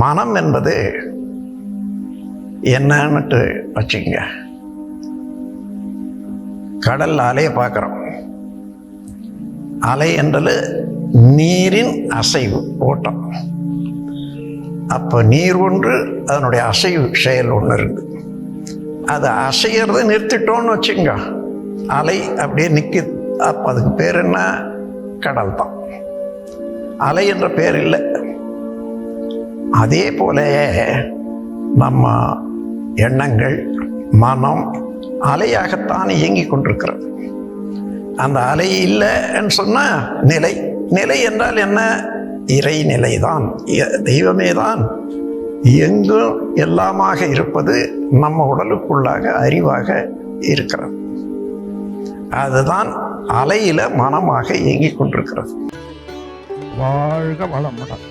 மனம் என்பது என்னன்னுட்டு வச்சுக்கங்க. கடல் அலையை பார்க்குறோம். அலை என்றது நீரின் அசைவு, ஓட்டம். அப்போ நீர் ஒன்று, அதனுடைய அசைவு செயல் ஒன்று இருக்கு. அது அசைகிறத நிறுத்திட்டோன்னு வச்சுங்க, அலை அப்படியே நிற்குது. அப்போ அதுக்கு பேர் என்ன? கடல் தான். அலை என்ற பேர் இல்லை. அதே போல நம்ம எண்ணங்கள், மனம் அலையாகத்தான் இயங்கி கொண்டிருக்கிறது. அந்த அலை இல்லைன்னு சொன்னால் நிலை. நிலை என்றால் என்ன? இறை நிலைதான், தெய்வமே தான் எங்கும் எல்லாமாக இருப்பது நம்ம உடலுக்குள்ளாக அறிவாக இருக்கிறது. அதுதான் அலையில மனமாக இயங்கிக் கொண்டிருக்கிறது. வாழ்க வளமுடன்.